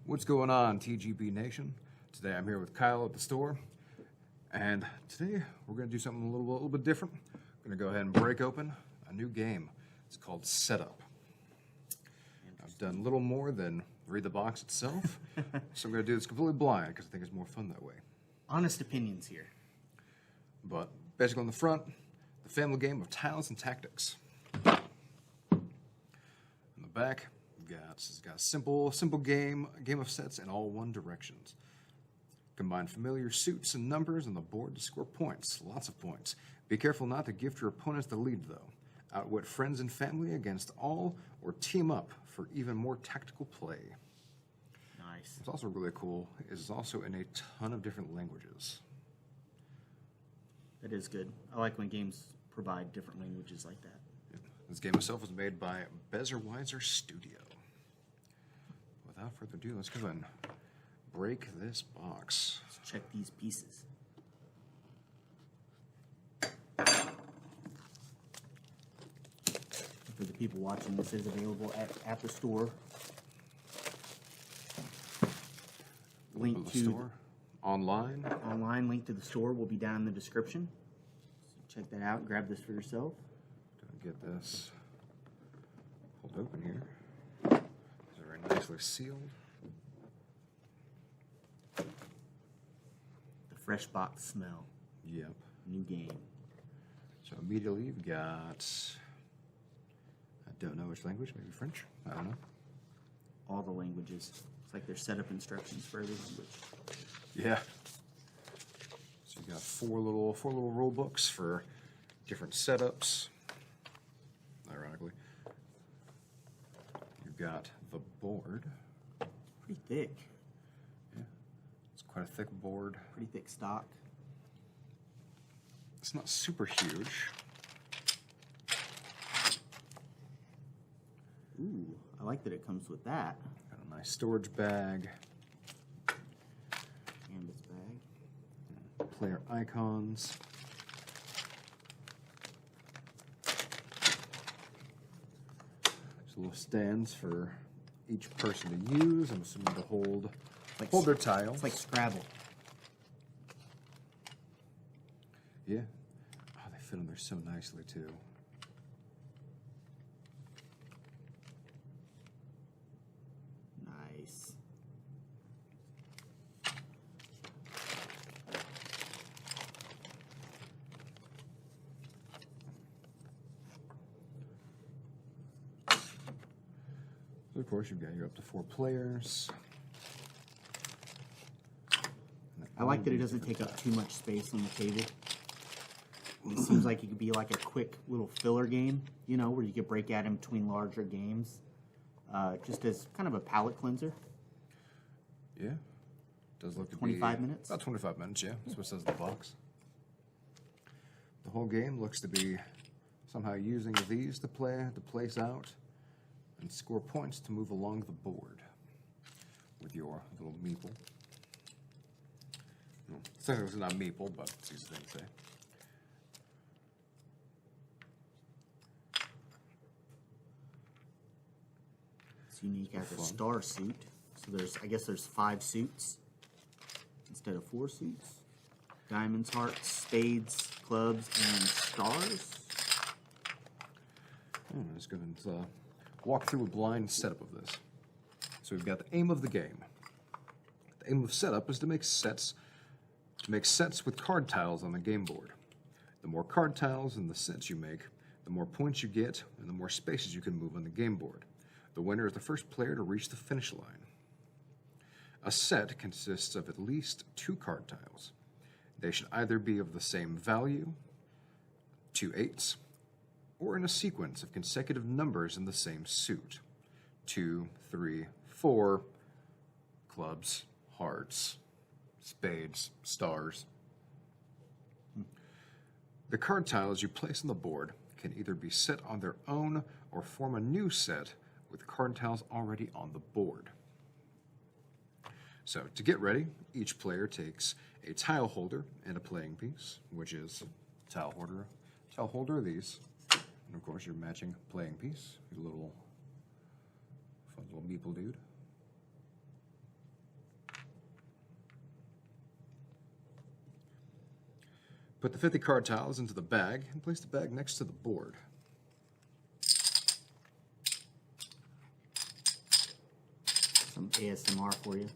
What's going on, TGB Nation? Today I'm here with Kyle at the store, and today we're going to do something a little bit different. We're going to go ahead and break open a new game. It's called Setup. I've done little more than read the box itself, so I'm going to do this completely blind because I think it's more fun that way. Honest opinions here. But basically on the front, the family game of tiles and tactics. On the back, it's got a simple game of sets in all one directions. Combine familiar suits and numbers on the board to score points, lots of points. Be careful not to gift your opponents the lead, though. Outwit friends and family against all, or team up for even more tactical play. Nice. What's also really cool is it's also in a ton of different languages. That is good. I like when games provide different languages like that. This game itself was made by Bezerweiser Studio. Without further ado, let's go ahead and break this box. Let's check these pieces. For the people watching, this is available at the store. Link to the store. Online, link to the store will be down in the description. So check that out. Grab this for yourself. Gonna get this pulled open here. It's very nicely sealed. The fresh box smell. Yep. New game. So immediately you've got, I don't know which language, maybe French? I don't know. All the languages. It's like there's setup instructions for every language. Yeah. So you got four little rule books for different setups. Ironically, you've got the board. Pretty thick. Yeah, it's quite a thick board. Pretty thick stock. It's not super huge. Ooh, I like that it comes with that. Got a nice storage bag. Canvas bag. Player icons. There's little stands for each person to use. I'm assuming to hold their tiles. It's like Scrabble. Yeah. Oh, they fit in there so nicely too. Nice. So of course, you've got your up to 4 players. I like that it doesn't take up too much space on the table. It seems like it could be like a quick little filler game, you know, where you could break out in between larger games, just as kind of a palate cleanser. Yeah. Does look to be 25 minutes? About 25 minutes, yeah. That's what it says in the box. The whole game looks to be somehow using these to place out and score points to move along the board with your little meeple. No, technically it's not meeple, but it's easy thing to say. It's unique as a star suit. So I guess there's 5 suits instead of 4 suits. Diamonds, hearts, spades, clubs, and stars. Let's go ahead and walk through a blind setup of this. So we've got the aim of the game. The aim of setup is to make sets with card tiles on the game board. The more card tiles in the sets you make, the more points you get, and the more spaces you can move on the game board. The winner is the first player to reach the finish line. A set consists of at least 2 card tiles. They should either be of the same value, 2 8s, or in a sequence of consecutive numbers in the same suit. 2, 3, 4, clubs, hearts, spades, stars. The card tiles you place on the board can either be set on their own or form a new set with card tiles already on the board. So to get ready, each player takes a tile holder and a playing piece, which is tile holder of these. And of course your matching playing piece, your little fun little meeple dude. Put the 50 card tiles into the bag and place the bag next to the board. Some ASMR for you.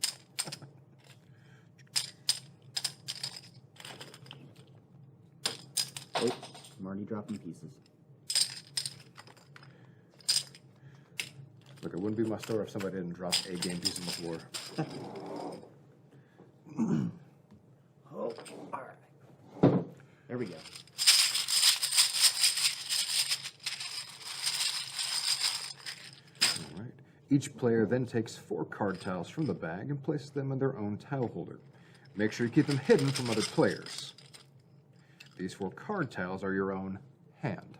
Oh, I'm already dropping pieces. Look, it wouldn't be my store if somebody didn't drop a game piece on the floor. Oh, all right. There we go. All right. Each player then takes 4 card tiles from the bag and places them in their own tile holder. Make sure you keep them hidden from other players. These 4 card tiles are your own hand.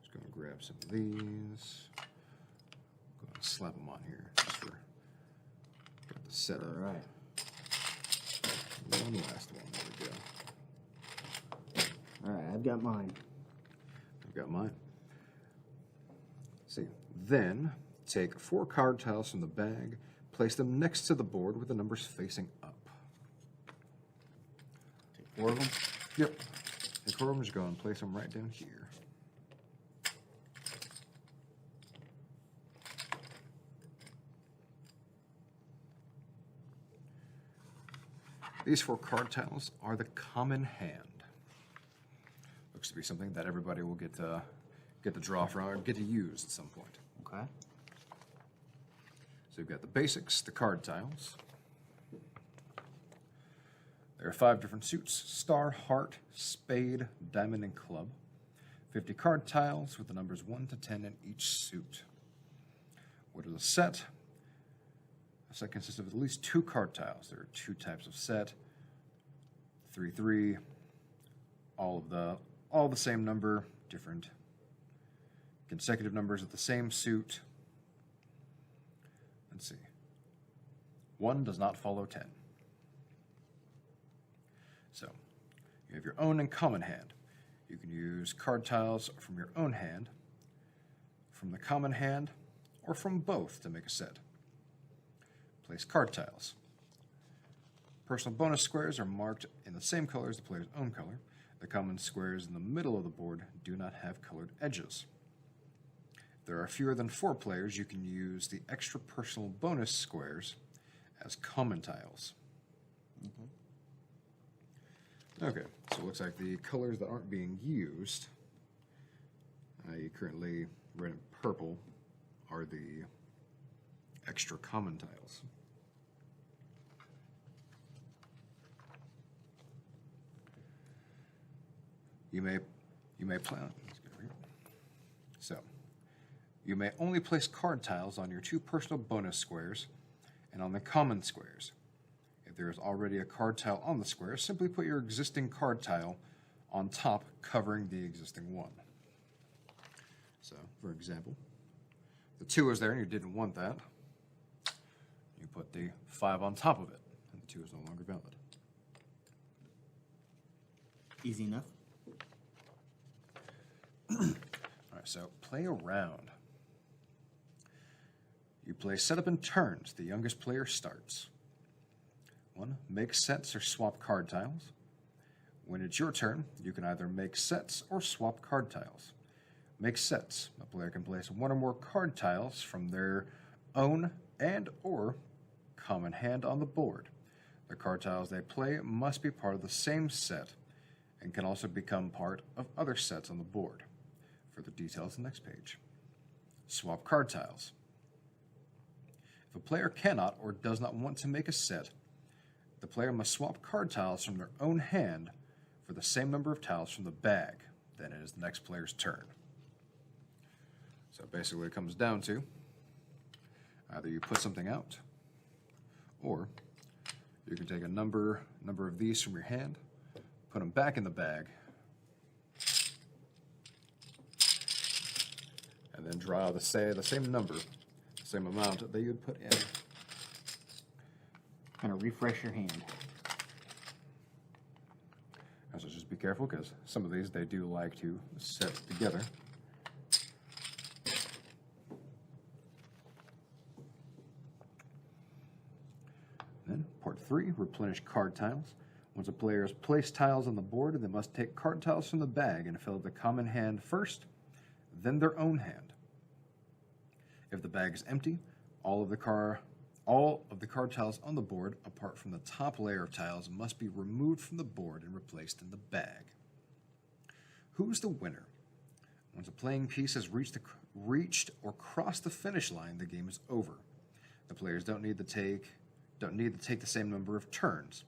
Just going to grab some of these. Go ahead and slap them on here just for get the setup. All right. One last one. There we go. All right, I've got mine. I've got mine. See, then take 4 card tiles from the bag, place them next to the board with the numbers facing up. Take 4 of them. Yep. Take 4 of them, just go and place them right down here. These 4 card tiles are the common hand. Looks to be something that everybody will get to draw from or get to use at some point. Okay. So you've got the basics, the card tiles. There are 5 different suits: star, heart, spade, diamond, and club. 50 card tiles with the numbers 1 to 10 in each suit. What is a set? A set consists of at least 2 card tiles. There are 2 types of set. 3-3, all the same number, different consecutive numbers of the same suit. Let's see. 1 does not follow 10. So, you have your own and common hand. You can use card tiles from your own hand, from the common hand, or from both to make a set. Place card tiles. Personal bonus squares are marked in the same color as the player's own color. The common squares in the middle of the board do not have colored edges. If there are fewer than 4 players, you can use the extra personal bonus squares as common tiles. Okay, so it looks like the colors that aren't being used, currently red and purple, are the extra common tiles. You may plan. So, you may only place card tiles on your 2 personal bonus squares and on the common squares. If there is already a card tile on the square, simply put your existing card tile on top, covering the existing one. So, for example, the 2 is there and you didn't want that. You put the 5 on top of it, and the 2 is no longer valid. Easy enough. All right, so play around. You play setup in turns. The youngest player starts. 1, make sets or swap card tiles. When it's your turn, you can either make sets or swap card tiles. Make sets. A player can place 1 or more card tiles from their own and or common hand on the board. The card tiles they play must be part of the same set and can also become part of other sets on the board. Further details on the next page. Swap card tiles. If a player cannot or does not want to make a set, the player must swap card tiles from their own hand for the same number of tiles from the bag. Then it is the next player's turn. So basically it comes down to either you put something out, or you can take a number of these from your hand, put them back in the bag, and then draw the same number, the same amount that you'd put in. Kind of refresh your hand. So just be careful, because some of these they do like to set together. Then put 3, replenish card tiles. Once a player has placed tiles on the board, they must take card tiles from the bag and fill the common hand first, then their own hand. If the bag is empty, all of the card tiles on the board, apart from the top layer of tiles, must be removed from the board and replaced in the bag. Who's the winner? Once a playing piece has reached or crossed the finish line, the game is over. The players don't need to take the same number of turns.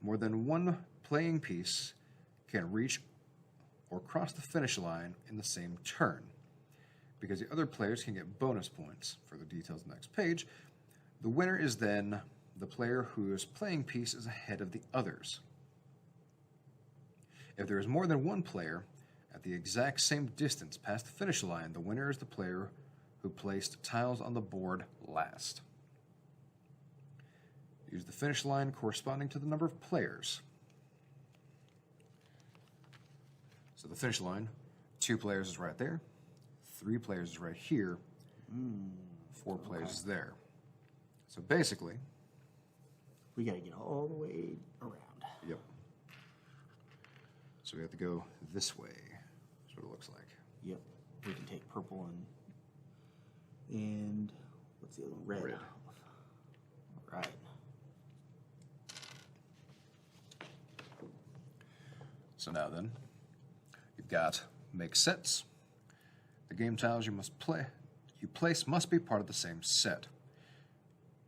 More than one playing piece can reach or cross the finish line in the same turn. Because the other players can get bonus points. For the details on the next page, the winner is then the player whose playing piece is ahead of the others. If there is more than one player at the exact same distance past the finish line, the winner is the player who placed tiles on the board last. Use the finish line corresponding to the number of players. So the finish line, 2 players is right there, 3 players is right here, 4 players is there. So basically, we got to get all the way around. Yep. So we have to go this way. That's what it looks like. Yep. We can take purple and what's the other one? Red. Red. All right. So now then, you've got make sets. The game tiles you place must be part of the same set.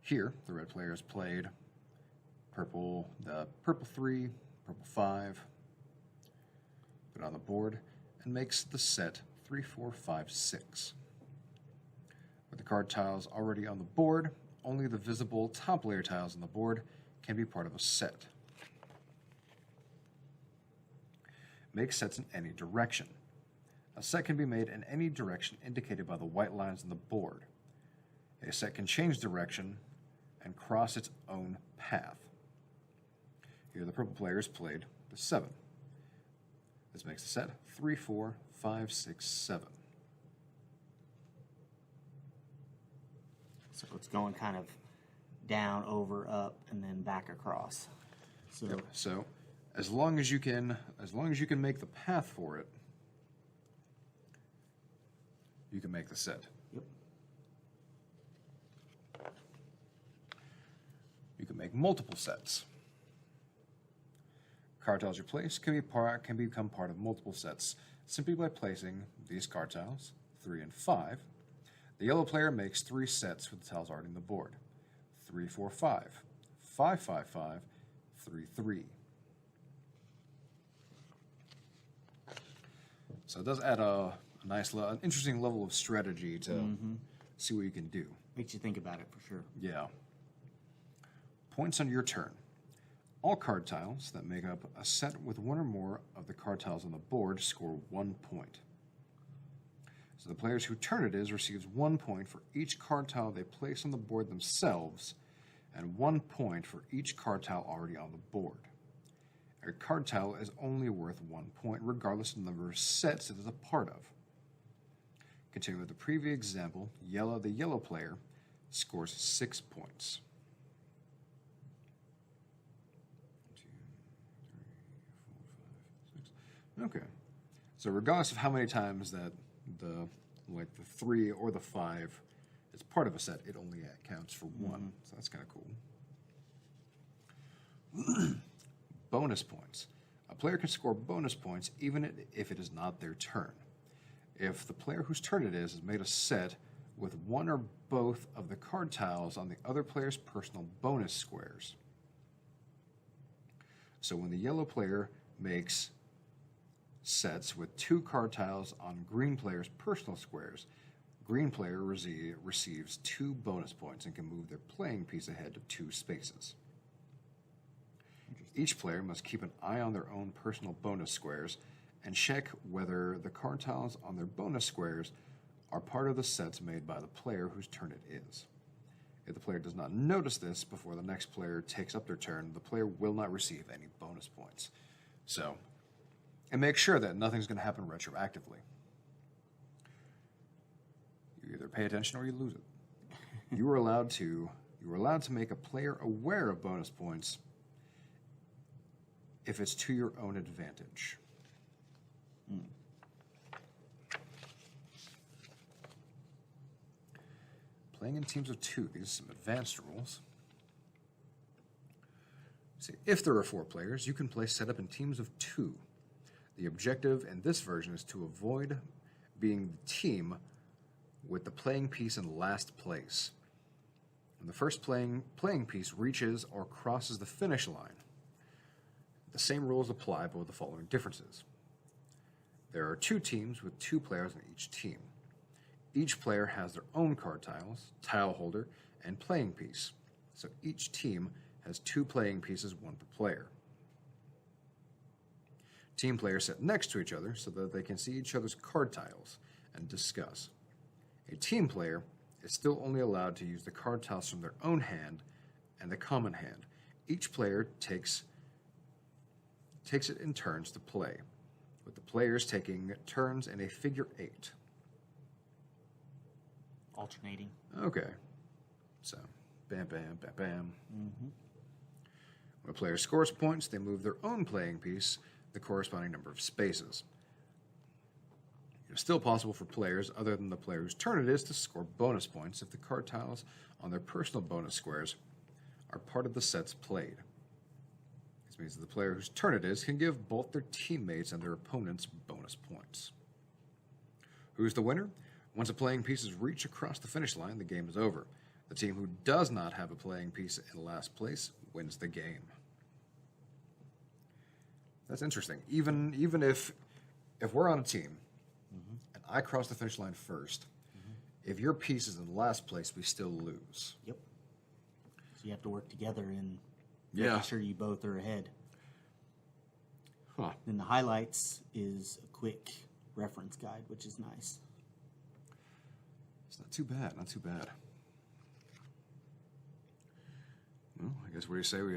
Here, the red player has played purple 3, purple 5, put it on the board, and makes the set 3, 4, 5, 6. With the card tiles already on the board, only the visible top layer tiles on the board can be part of a set. Make sets in any direction. A set can be made in any direction indicated by the white lines on the board. A set can change direction and cross its own path. Here the purple player has played the 7. This makes the set 3, 4, 5, 6, 7. So it's going kind of down, over, up, and then back across. So, Yep. So as long as you can make the path for it, you can make the set. Yep. You can make multiple sets. Card tiles you place can become part of multiple sets simply by placing these card tiles, 3 and 5. The yellow player makes 3 sets with the tiles already on the board. 3, 4, 5, 5, 5, 5, 3, 3. So it does add an interesting level of strategy to see what you can do. Makes you think about it for sure. Yeah. Points on your turn. All card tiles that make up a set with one or more of the card tiles on the board score 1 point. So the players whose turn it is receives 1 point for each card tile they place on the board themselves, and 1 point for each card tile already on the board. A card tile is only worth 1 point, regardless of the number of sets it is a part of. Continuing with the previous example, the yellow player scores 6 points. 1, 2, 3, 4, 5, 6. Okay. So regardless of how many times that the 3 or the 5 is part of a set, it only counts for 1. So that's kind of cool. Bonus points. A player can score bonus points even if it is not their turn. If the player whose turn it is has made a set with one or both of the card tiles on the other player's personal bonus squares. So when the yellow player makes sets with 2 card tiles on green player's personal squares, green player receives 2 bonus points and can move their playing piece ahead to 2 spaces. Each player must keep an eye on their own personal bonus squares and check whether the card tiles on their bonus squares are part of the sets made by the player whose turn it is. If the player does not notice this before the next player takes up their turn, the player will not receive any bonus points. So, and make sure that nothing's going to happen retroactively. You either pay attention or you lose it. You are allowed to You are allowed to make a player aware of bonus points if it's to your own advantage. Playing in teams of 2. These are some advanced rules. See, if there are 4 players, you can play setup in teams of 2. The objective in this version is to avoid being the team with the playing piece in last place. When the first playing piece reaches or crosses the finish line, the same rules apply, but with the following differences. There are 2 teams with 2 players in each team. Each player has their own card tiles, tile holder, and playing piece. So each team has 2 playing pieces, 1 per player. Team players sit next to each other so that they can see each other's card tiles and discuss. A team player is still only allowed to use the card tiles from their own hand and the common hand. Each player takes it in turns to play, with the players taking turns in a figure 8. Alternating. Okay. So, bam, bam, bam, bam. When a player scores points, they move their own playing piece the corresponding number of spaces. It is still possible for players other than the player whose turn it is to score bonus points if the card tiles on their personal bonus squares are part of the sets played. This means that the player whose turn it is can give both their teammates and their opponents bonus points. Who's the winner? Once a playing piece is reached across the finish line, the game is over. The team who does not have a playing piece in last place wins the game. That's interesting. Even if we're on a team and I cross the finish line first, if your piece is in last place, we still lose. Yep. So you have to work together in Yeah. making sure you both are ahead. Huh. Then the highlights is a quick reference guide, which is nice. It's not too bad. Not too bad. Well, I guess what do you say we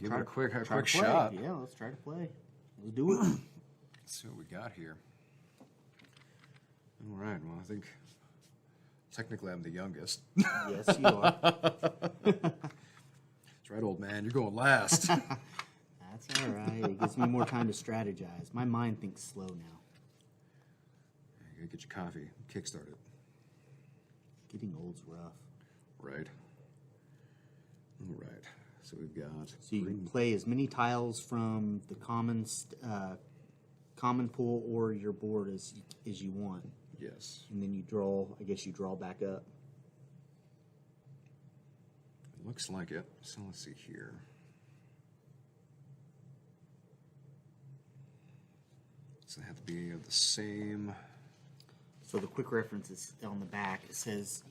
give it a quick Try to play. shot? Yeah, let's try to play. Let's do it. Let's see what we got here. All right. Well, I think technically I'm the youngest. Yes, you are. That's right, old man. You're going last. That's all right. It gives me more time to strategize. My mind thinks slow now. You gotta get your coffee. Kickstart it. Getting old's rough. Right. All right. So we've got. So you can play as many tiles from the common pool or your board as you want, Yes. and then you draw. I guess you draw back up. It looks like it. So let's see here. So they have to be of the same. So the quick reference is on the back. It says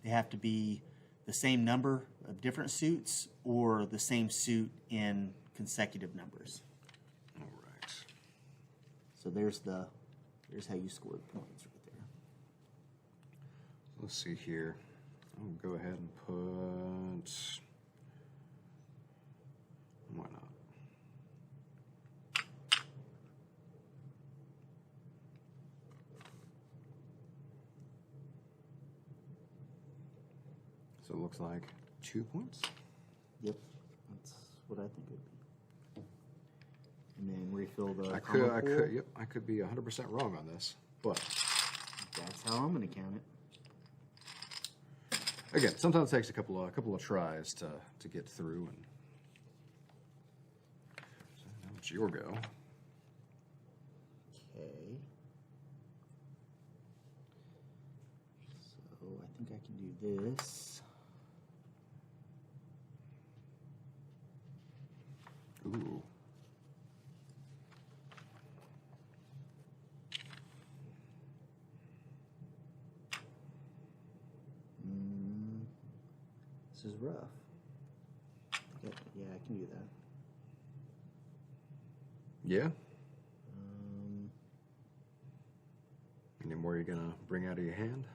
they have to be the same number of different suits or the same suit in consecutive numbers. All right. So there's how you score the points right there. Let's see here. I'll go ahead and put. Why not? So it looks like 2 points. Yep, that's what I think it would be. And then refill the I common pool. could, yep, I could be 100% wrong on this, but That's how I'm going to count it. again, sometimes it takes a couple of tries to get through. And so now it's your go. Okay. So I think I can do this. Ooh. This is rough. Okay, yeah, I can do that. Yeah. Any more you're gonna bring out of your hand?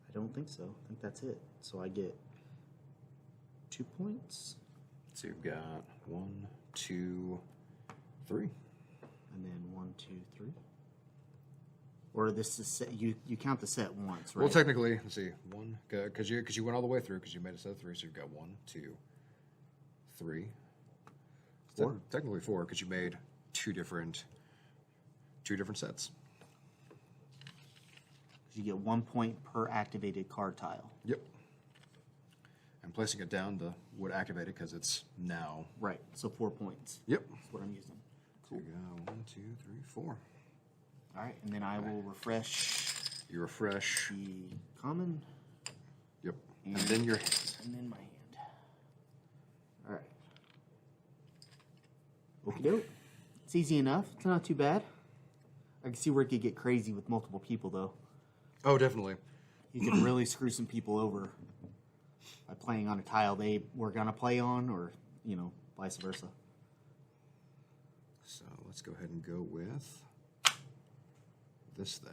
I don't think so. I think that's it. So I get 2 points, So you've got 1, 2, 3. and then 1, 2, 3. Or this is set, you count the set once, right? Well, technically, let's see, one, because you went all the way through, because you made a set of 3, so you've got 1, 2, 3. 4. Technically 4, because you made two different sets. You get 1 point per activated card tile. Yep. And placing it down would activate it because it's now. Right. So 4 points. Yep. That's what I'm using. So you got 1, 2, 3, 4. All right, and then I will refresh. You refresh. The common. Yep. And then your hand. And then my hand. All right. Okie doke. It's easy enough. It's not too bad. I can see where it could get crazy with multiple people, though. Oh, definitely. You can really screw some people over by playing on a tile they were going to play on, or, vice versa. So let's go ahead and go with this then.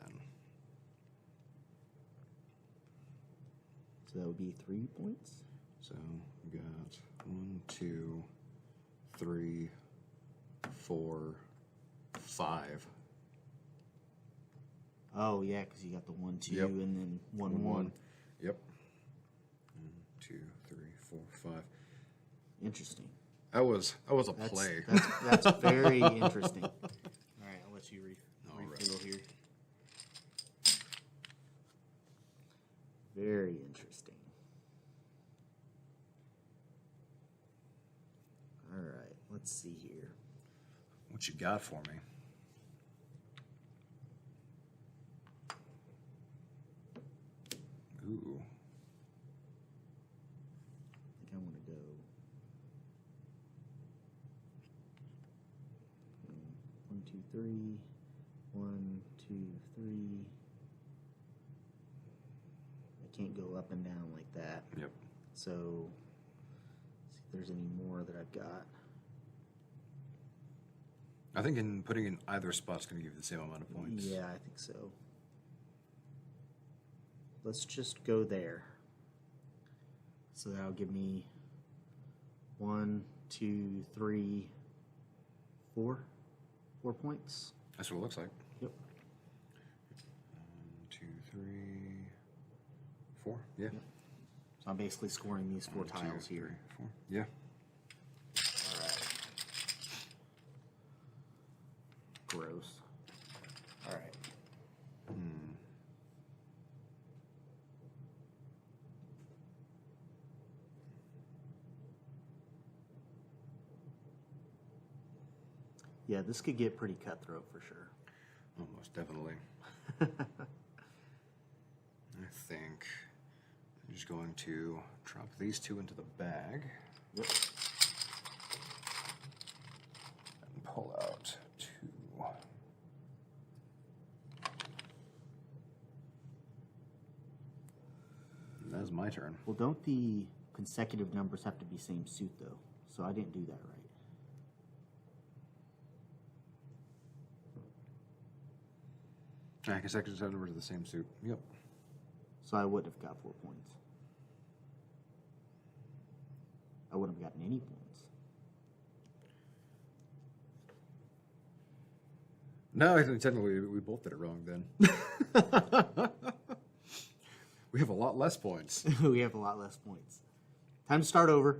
So that would be 3 points. So we got 1, 2, 3, 4, 5. Oh, yeah, because you got the 1, 2, Yep. and then 1, 1. Yep. 1, 2, 3, 4, 5. Interesting. That was a play. That's very interesting. All right, I'll let you refill here. Very interesting. All right, let's see here. What you got for me? Ooh. I think I want to go. 1, 2, 3. 1, 2, 3. I can't go up and down like that. Yep. So, see if there's any more that I've got. I think putting in either spot's going to give you the same amount of points. Yeah, I think so. Let's just go there. So that'll give me 1, 2, 3, 4. 4 points. That's what it looks like. Yep. 1, 2, 3, 4. Yeah. Yep. So I'm basically scoring these 4 1, 2, tiles 3, here. 4. Yeah. All right. Gross. All right. Yeah, this could get pretty cutthroat for sure. Almost definitely. I think I'm just going to drop these 2 into the bag. Yep. And pull out 2. And that's my turn. Well, don't the consecutive numbers have to be same suit, though? So I didn't do that right. I guess I could just have numbers of the same suit. Yep. So I wouldn't have got 4 points. I wouldn't have gotten any points. No, I think technically we both did it wrong then. We have a lot less points. We have a lot less points. Time to start over.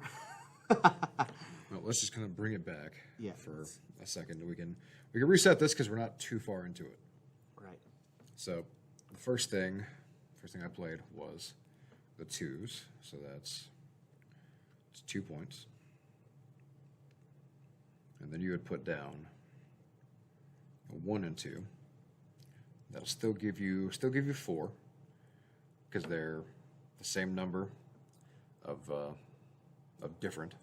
Well, let's just kind of bring it back for a second. We can reset this because we're not too far into it. Right. So the first thing I played was the 2s. So it's 2 points. And then you would put down a 1 and 2. That'll still give you 4 because they're the same number of different.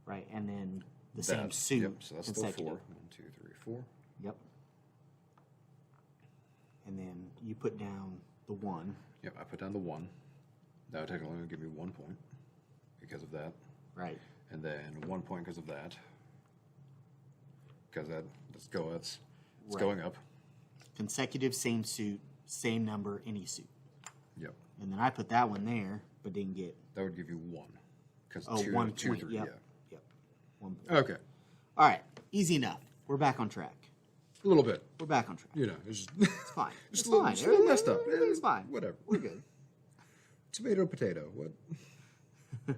Right, and then the same suit. Yep, so that's still 4. 1, 2, 3, 4. Yep. And then you put down the 1. Yep, I put down the 1. That would technically only give me 1 point because of that. Right. And then 1 point because of that. Because it's Right. going up. Consecutive, same suit, same number, any suit. Yep. And then I put that one there, but didn't get. That would give you 1. Because 1 2, point. 3, Yep. yeah. Yep. 1 point. Okay. All right. Easy enough. We're back on track. A little bit. We're back on track. You know, it's It's fine. Just It's a little, fine. just a little messed up. Everything's fine. Whatever. We're good. Tomato, potato. What? All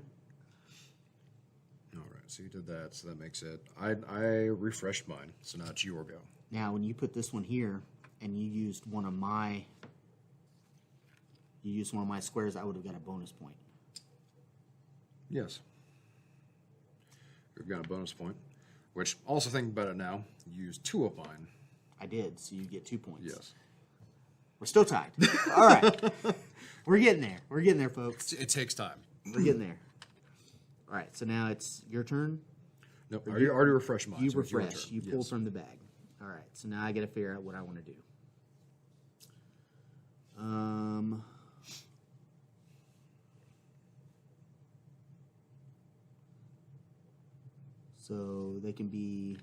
right, so you did that, so that makes it. I refreshed mine, so now it's your go. Now, when you put this one here, and you used one of my squares, I would have got a bonus point. Yes. We've got a bonus point, which, also think about it now, you used 2 of mine. I did, so you get 2 points. Yes. We're still tied. All right. We're getting there. We're getting there, folks. It takes time. We're getting there. All right, so now it's your turn. No, I already refreshed mine. You so it's your refresh. turn. You pull Yes. from the bag. All right, so now I got to figure out what I want to do. So they can be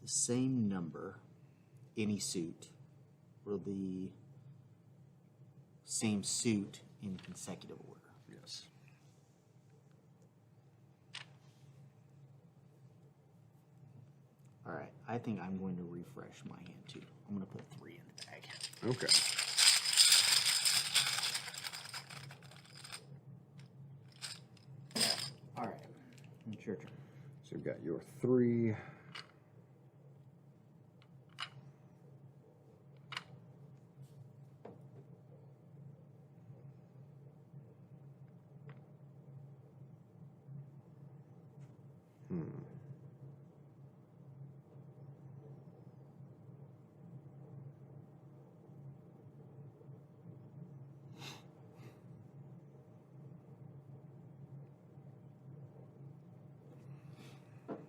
the same number, any suit, or the same suit in consecutive order. Yes. All right, I think I'm going to refresh my hand too. I'm going to put 3 in the bag. Okay. All right, it's your turn. So you've got your 3.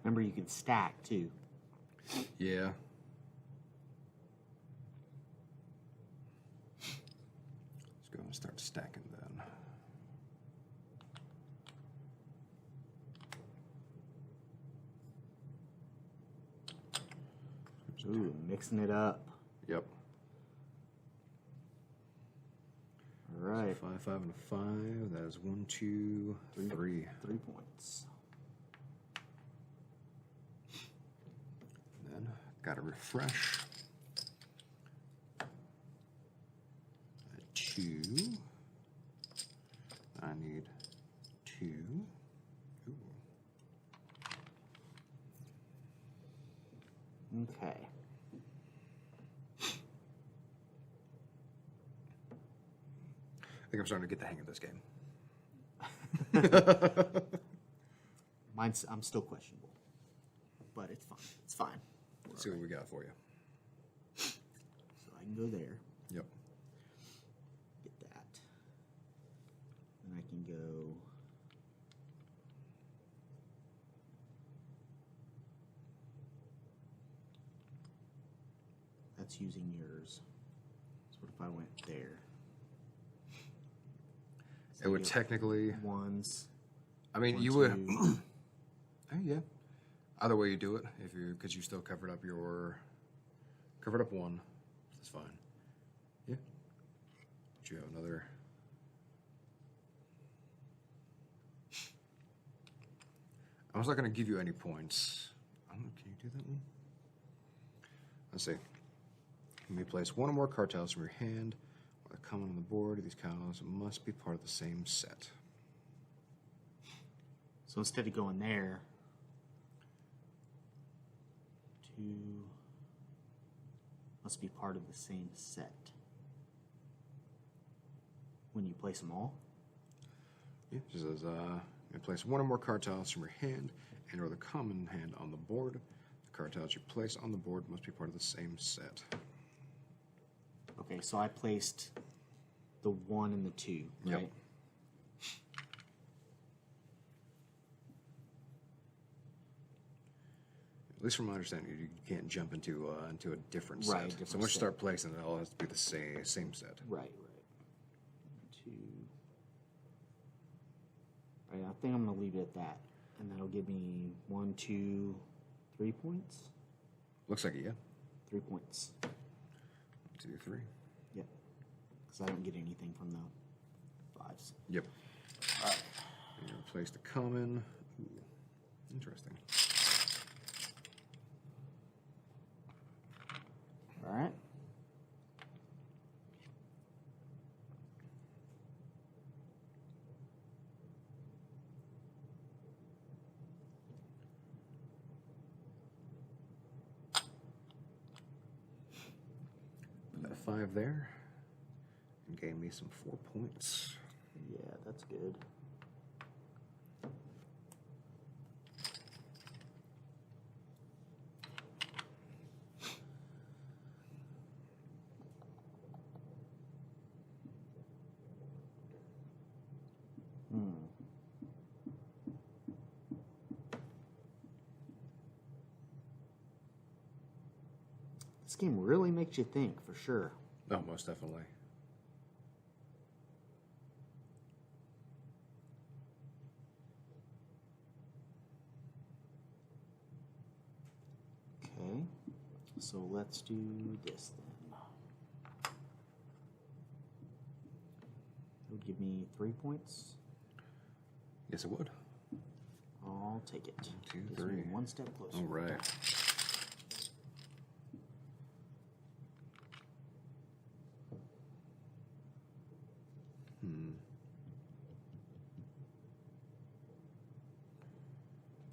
Remember, you can stack too. Yeah. Let's go and start stacking then. Ooh, mixing it up. Yep. All right, 5, 5, and a 5. That is 1, 2, 3. 3 points. Then gotta refresh. 2. I need 2. Ooh. Okay. I think I'm starting to get the hang of this game. I'm still questionable, but it's fine. It's fine. Let's see what we got for you. So I can go there, Yep. get that, and I can go. That's using yours. So what if I went there? It would technically. Ones. I mean, One, you would. two. Oh, yeah. Either way you do it, if you because you still covered up 1. That's fine. Yeah. But you have another. I was not going to give you any points. I don't know, can you do that one? Let's see. You may place 1 or more card tiles from your hand or the common on the board. These tiles must be part of the same set. So instead of going there, 2 must be part of the same set. When you place them all? Yeah, it just says, you place 1 or more card tiles from your hand and or the common hand on the board. The card tiles you place on the board must be part of the same set. Okay, so I placed the 1 and the 2, right? Yep. At least from my understanding, you can't jump into a different set. Right, different so once you set. start placing, it all has to be the same set. Right. 2. Right, I think I'm going to leave it at that. And that'll give me 1, 2, 3 points? Looks like it, yeah. 3 points. 1, 2, 3. Yep. Because I don't get anything from the 5s. Yep. All right. And you replace the common. Ooh, interesting. right. Put that 5 there. And gave me some 4 points. Yeah, that's good. This game really makes you think, for sure. Oh, most definitely. Okay, so let's do this then. It would give me 3 points. Yes, it would. I'll take it. 2, Gives me 3. one step closer. All right.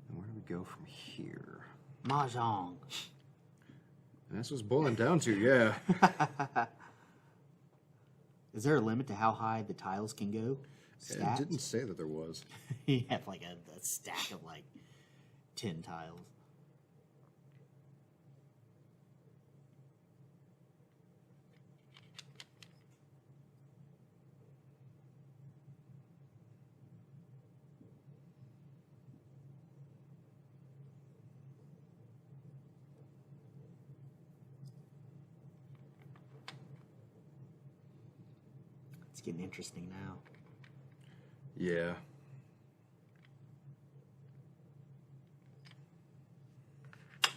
And where do we go from here? Mahjong. And that's what's boiling down to, yeah. Is there a limit to how high the tiles can go? It Stats? didn't say that there was. You have like a stack of like 10 tiles. It's getting interesting now. Yeah. Let's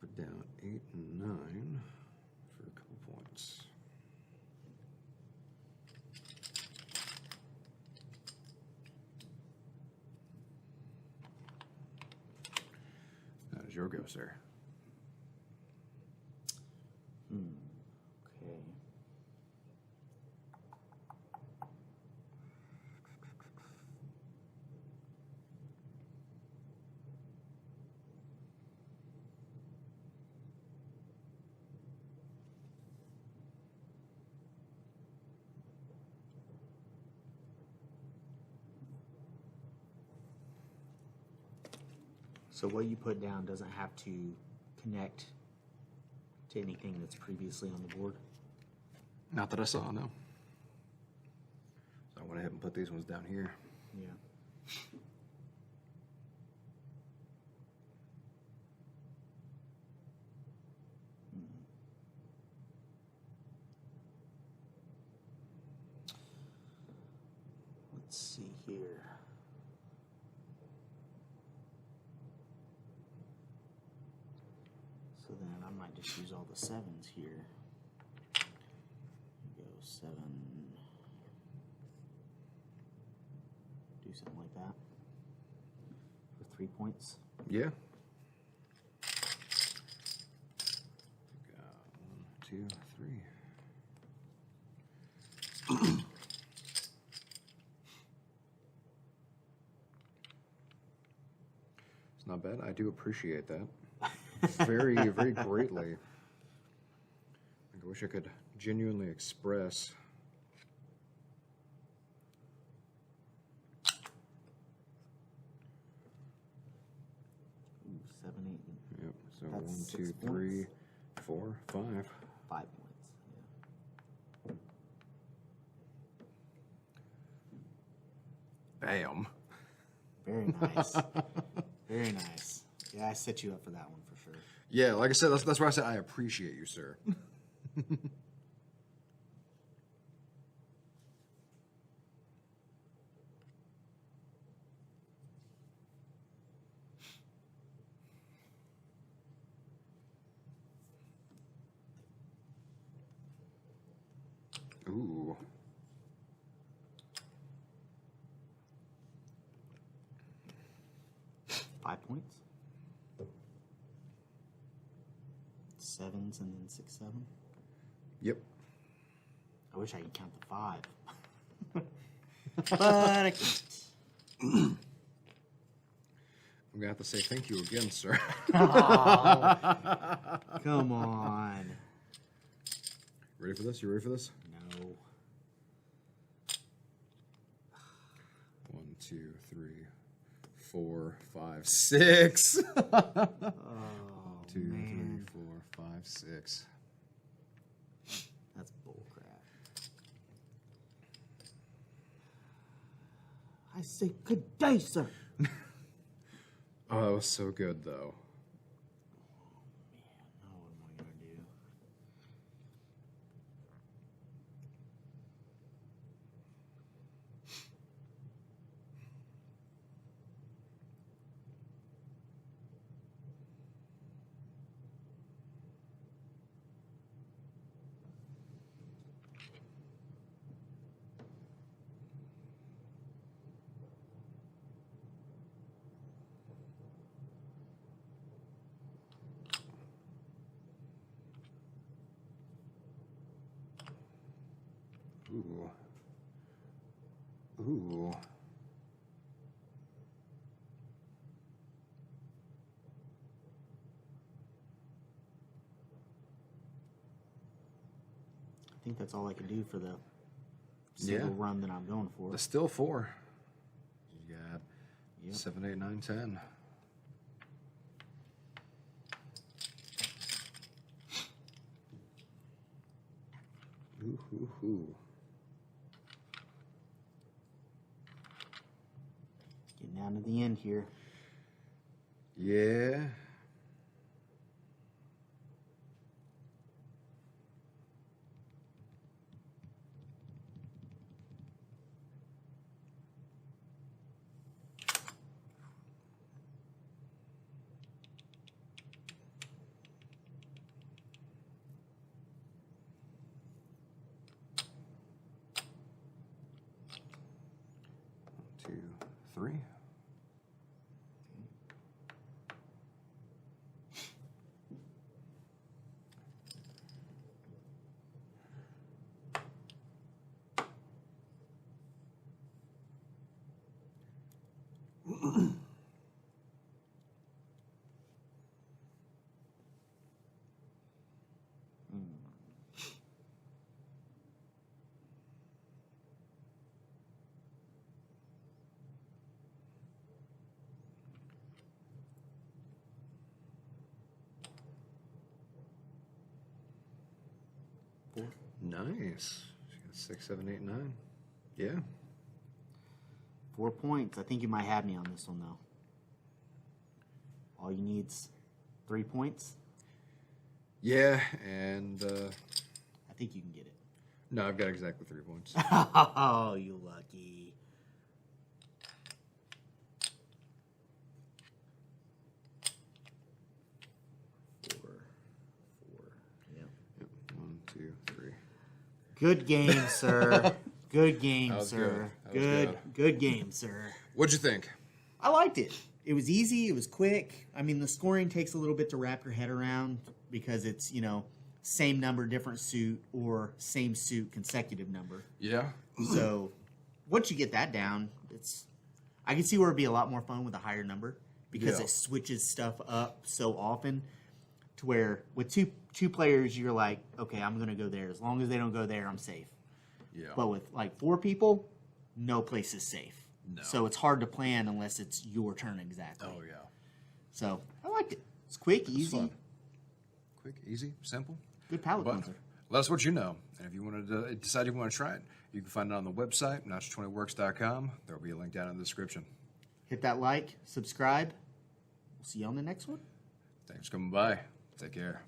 put down 8 and 9 for a couple points. How does your go, sir? Okay. So what you put down doesn't have to connect to anything that's previously on the board? Not that I saw, no. So I went ahead and put these ones down here. Yeah. Let's see here. So then I might just use all the 7s here. Go 7. Do something like that. For 3 points. Yeah. Got 1, 2, 3. It's not bad. I do appreciate that. Very, very greatly. I wish I could genuinely express. Ooh, 7, 8. Yep. So That's 1, 2, 6 3, points. 4, 5. 5 points. Yeah. Bam. Very nice. Very nice. Yeah, I set you up for that one for sure. Yeah, like I said, that's why I said I appreciate you, sir. Ooh. 5 points. 7s and then 6, 7. Yep. I wish I could count the 5. But I can't. I'm gonna have to say thank you again, sir. Oh, come on. Ready for this? You ready for this? No. 1, 2, 3, 4, 5, 6. Oh, 2, man. 3, 4, 5, 6. That's bullcrap. I say good day, sir. Oh, that was so good, though. Now what am I gonna do? Ooh. Ooh. I think that's all I can do for the single run that I'm going for. That's still 4. You got Yep. 7, 8, 9, 10. Ooh, ooh, ooh. Getting down to the end here. Yeah. One, 2, 3. Nice. She got 6, 7, 8, 9. Yeah. 4 points. I think you might have me on this one, though. All you need's 3 points. Yeah, and I think you can get it. no, I've got exactly 3 points. Oh, you lucky. Four. Yep. Yep. 1, 2, 3. Good game, sir. Good game, That was sir. good. That was Good game, sir. What'd you think? I liked it. It was easy. It was quick. I mean, the scoring takes a little bit to wrap your head around because it's, same number, different suit, or same suit, consecutive number. Yeah. So once you get that down, I can see where it'd be a lot more fun with a higher number because Yeah. it switches stuff up so often to where with two players, you're like, okay, I'm going to go there. As long as they don't go there, I'm safe. Yeah. But with like 4 people, no place is safe. No. So it's hard to plan unless it's your turn exactly. Oh, yeah. So I liked it. It's quick, It's easy, fun. Quick, easy, simple. good palate But cleanser. let us what you know. And if you want to decide you want to try it, you can find it on the website, notch20works.com. There will be a link down in the description. Hit that like, subscribe. We'll see you on the next one. Thanks for coming by. Take care.